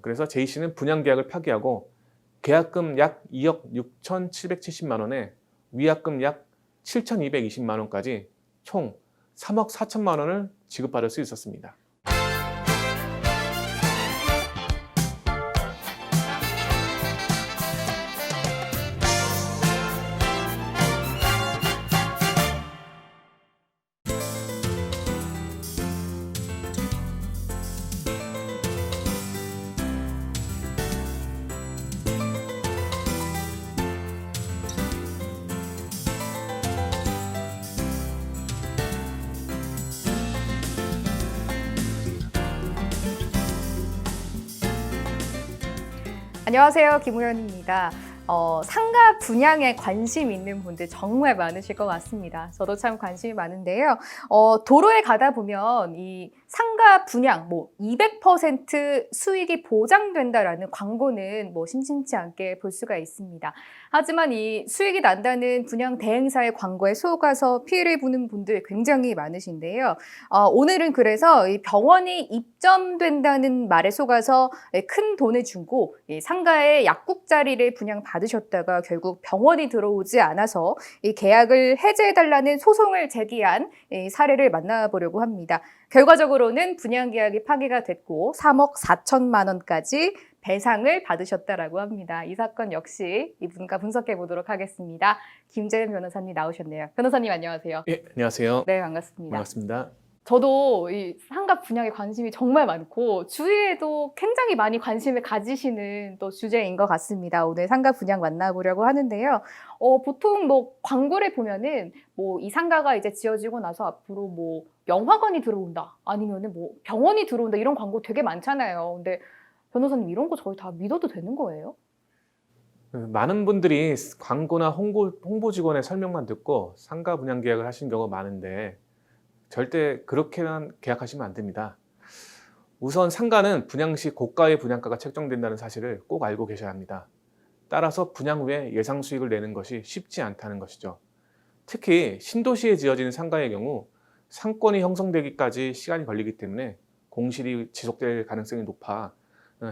그래서 J씨는 분양 계약을 파기하고 계약금 약 2억 6,770만 원에 위약금 약 7,220만 원까지 총 3억 4천만 원을 지급받을 수 있었습니다. 안녕하세요. 김우현입니다. 상가 분양에 관심 있는 분들 정말 많으실 것 같습니다. 저도 참 관심이 많은데요. 도로에 가다 보면 이 상가 분양 200% 수익이 보장된다라는 광고는 심심치 않게 볼 수가 있습니다. 하지만 이 수익이 난다는 분양 대행사의 광고에 속아서 피해를 보는 분들 굉장히 많으신데요. 오늘은 그래서 이 병원이 입점된다는 말에 속아서 큰 돈을 주고 상가의 약국 자리를 분양받으셨다가 결국 병원이 들어오지 않아서 이 계약을 해제해달라는 소송을 제기한 사례를 만나보려고 합니다. 결과적으로는 분양 계약이 파기가 됐고 3억 4천만 원까지 배상을 받으셨다라고 합니다. 이 사건 역시 이분과 분석해 보도록 하겠습니다. 김재현 변호사님 나오셨네요. 변호사님 안녕하세요. 예, 안녕하세요. 네, 반갑습니다. 반갑습니다. 저도 이 상가 분양에 관심이 정말 많고 주위에도 굉장히 많이 관심을 가지시는 또 주제인 것 같습니다. 오늘 상가 분양 만나보려고 하는데요. 보통 광고를 보면은 이 상가가 이제 지어지고 나서 앞으로 영화관이 들어온다 아니면은 병원이 들어온다 이런 광고 되게 많잖아요. 근데 변호사님 이런 거 저희 다 믿어도 되는 거예요? 많은 분들이 광고나 홍보 직원의 설명만 듣고 상가 분양 계약을 하신 경우가 많은데 절대 그렇게만 계약하시면 안 됩니다. 우선 상가는 분양 시 고가의 분양가가 책정된다는 사실을 꼭 알고 계셔야 합니다. 따라서 분양 후에 예상 수익을 내는 것이 쉽지 않다는 것이죠. 특히 신도시에 지어지는 상가의 경우 상권이 형성되기까지 시간이 걸리기 때문에 공실이 지속될 가능성이 높아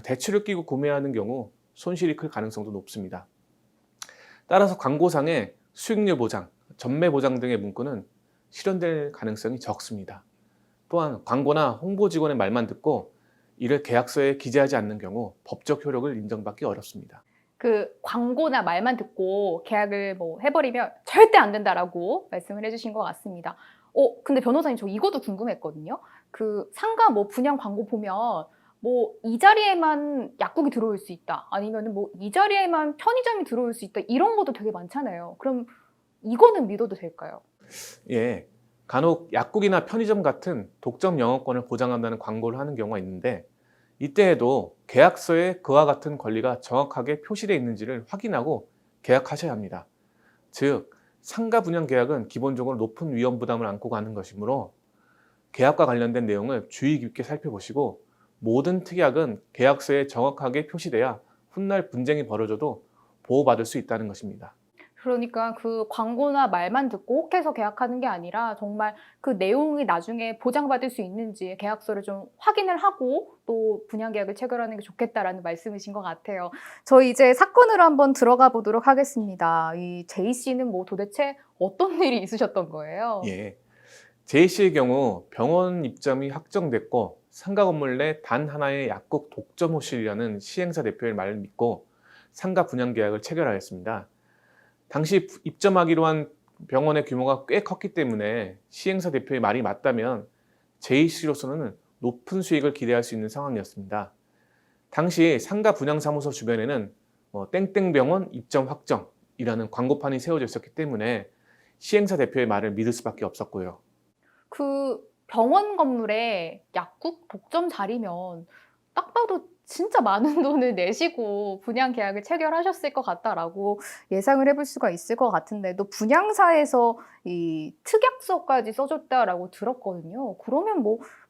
대출을 끼고 구매하는 경우 손실이 클 가능성도 높습니다. 따라서 광고상의 수익률 보장, 전매 보장 등의 문구는 실현될 가능성이 적습니다. 또한 광고나 홍보 직원의 말만 듣고 이를 계약서에 기재하지 않는 경우 법적 효력을 인정받기 어렵습니다. 그 광고나 말만 듣고 계약을 해버리면 절대 안 된다라고 말씀을 해주신 것 같습니다. 근데 변호사님 저 이것도 궁금했거든요. 그 상가 분양 광고 보면 이 자리에만 약국이 들어올 수 있다. 아니면 이 자리에만 편의점이 들어올 수 있다. 이런 것도 되게 많잖아요. 그럼 이거는 믿어도 될까요? 예, 간혹 약국이나 편의점 같은 독점 영업권을 보장한다는 광고를 하는 경우가 있는데 이때에도 계약서에 그와 같은 권리가 정확하게 표시되어 있는지를 확인하고 계약하셔야 합니다. 즉, 상가 분양 계약은 기본적으로 높은 위험 부담을 안고 가는 것이므로 계약과 관련된 내용을 주의 깊게 살펴보시고 모든 특약은 계약서에 정확하게 표시돼야 훗날 분쟁이 벌어져도 보호받을 수 있다는 것입니다. 그러니까 그 광고나 말만 듣고 혹해서 계약하는 게 아니라 정말 그 내용이 나중에 보장받을 수 있는지 계약서를 좀 확인을 하고 또 분양 계약을 체결하는 게 좋겠다라는 말씀이신 것 같아요. 저희 이제 사건으로 한번 들어가 보도록 하겠습니다. 이 J씨는 도대체 어떤 일이 있으셨던 거예요? 예, J씨의 경우 병원 입점이 확정됐고 상가 건물 내 단 하나의 약국 독점 호실이라는 시행사 대표의 말을 믿고 상가 분양 계약을 체결하였습니다. 당시 입점하기로 한 병원의 규모가 꽤 컸기 때문에 시행사 대표의 말이 맞다면 J씨로서는 높은 수익을 기대할 수 있는 상황이었습니다. 당시 상가 분양사무소 주변에는 땡땡병원 입점 확정이라는 광고판이 세워져 있었기 때문에 시행사 대표의 말을 믿을 수밖에 없었고요. 그 병원 건물에 약국 독점 자리면 딱 봐도 진짜 많은 돈을 내시고 분양 계약을 체결하셨을 것 같다라고 예상을 해볼 수가 있을 것 같은데 또 분양사에서 이 특약서까지 써줬다라고 들었거든요. 그러면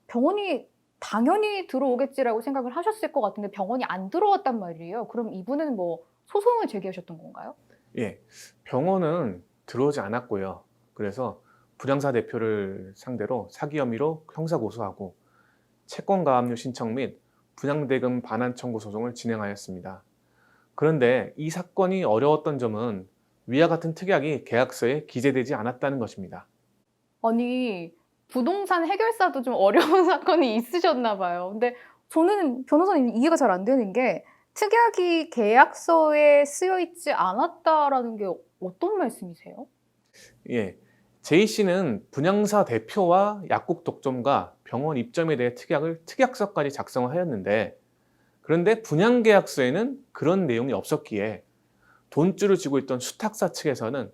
병원이 당연히 들어오겠지라고 생각을 하셨을 것 같은데 병원이 안 들어왔단 말이에요. 그럼 이분은 소송을 제기하셨던 건가요? 예, 병원은 들어오지 않았고요. 그래서 분양사 대표를 상대로 사기 혐의로 형사 고소하고 채권 가압류 신청 및 분양대금 반환 청구 소송을 진행하였습니다. 그런데 이 사건이 어려웠던 점은 위와 같은 특약이 계약서에 기재되지 않았다는 것입니다. 아니, 부동산 해결사도 좀 어려운 사건이 있으셨나 봐요. 근데 저는 변호사님 이해가 잘 안 되는 게 특약이 계약서에 쓰여 있지 않았다라는 게 어떤 말씀이세요? 예, J씨는 분양사 대표와 약국 독점과 병원 입점에 대해 특약서까지 작성하였는데, 그런데 분양계약서에는 그런 내용이 없었기에 돈줄을 쥐고 있던 수탁사 측에서는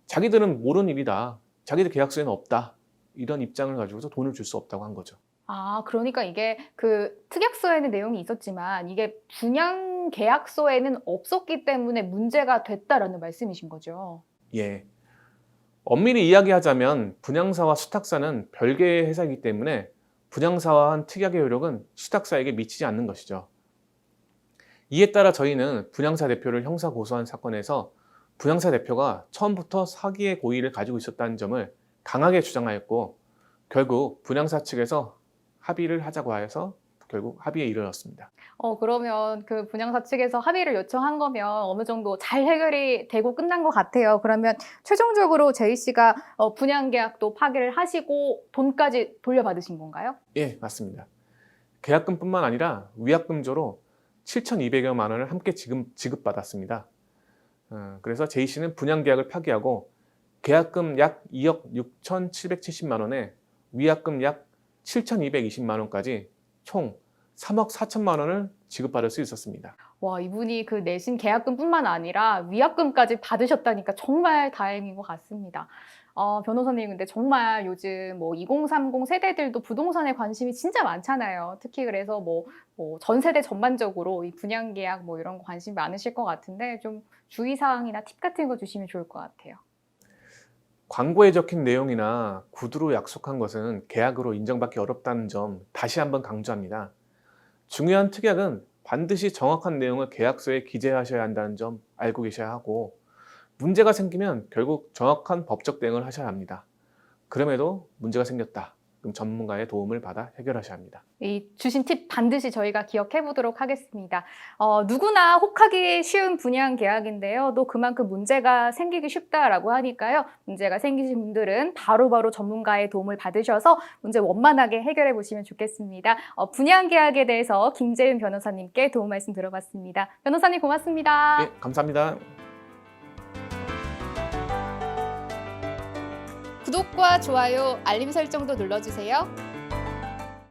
자기들은 모르는 일이다, 자기들 계약서에는 없다, 이런 입장을 가지고서 돈을 줄 수 없다고 한 거죠. 아, 그러니까 이게 그 특약서에는 내용이 있었지만 이게 분양 계약서에는 없었기 때문에 문제가 됐다라는 말씀이신 거죠. 예, 엄밀히 이야기하자면 분양사와 수탁사는 별개의 회사이기 때문에 분양사와 한 특약의 효력은 수탁사에게 미치지 않는 것이죠. 이에 따라 저희는 분양사 대표를 형사 고소한 사건에서 분양사 대표가 처음부터 사기의 고의를 가지고 있었다는 점을 강하게 주장하였고, 결국 분양사 측에서 합의를 하자고 하여서 결국 합의에 이르렀습니다. 그러면 그 분양사 측에서 합의를 요청한 거면 어느 정도 잘 해결이 되고 끝난 것 같아요. 그러면 최종적으로 제이 씨가 분양 계약도 파기를 하시고 돈까지 돌려받으신 건가요? 예, 맞습니다. 계약금뿐만 아니라 위약금조로 7,200여만 원을 함께 지급받았습니다. 그래서 J씨는 분양계약을 파기하고 계약금 약 2억 6,770만 원에 위약금 약 7,220만 원까지 총 3억 4천만 원을 지급받을 수 있었습니다. 와, 이분이 그 내신 계약금뿐만 아니라 위약금까지 받으셨다니까 정말 다행인 것 같습니다. 변호사님, 근데 정말 요즘 뭐 2030 세대들도 부동산에 관심이 진짜 많잖아요. 특히 그래서 뭐 전 세대 전반적으로 이 분양 계약 뭐 이런 거 관심 많으실 것 같은데 좀 주의사항이나 팁 같은 거 주시면 좋을 것 같아요. 광고에 적힌 내용이나 구두로 약속한 것은 계약으로 인정받기 어렵다는 점 다시 한번 강조합니다. 중요한 특약은 반드시 정확한 내용을 계약서에 기재하셔야 한다는 점 알고 계셔야 하고, 문제가 생기면 결국 정확한 법적 대응을 하셔야 합니다. 그럼에도 문제가 생겼다, 그럼 전문가의 도움을 받아 해결하셔야 합니다. 이 주신 팁 반드시 저희가 기억해 보도록 하겠습니다. 누구나 혹하기 쉬운 분양 계약인데요. 또 그만큼 문제가 생기기 쉽다라고 하니까요. 문제가 생기신 분들은 바로바로 전문가의 도움을 받으셔서 문제 원만하게 해결해 보시면 좋겠습니다. 분양 계약에 대해서 김재윤 변호사님께 도움 말씀 들어봤습니다. 변호사님 고맙습니다. 예, 감사합니다. 구독과 좋아요, 알림 설정도 눌러주세요.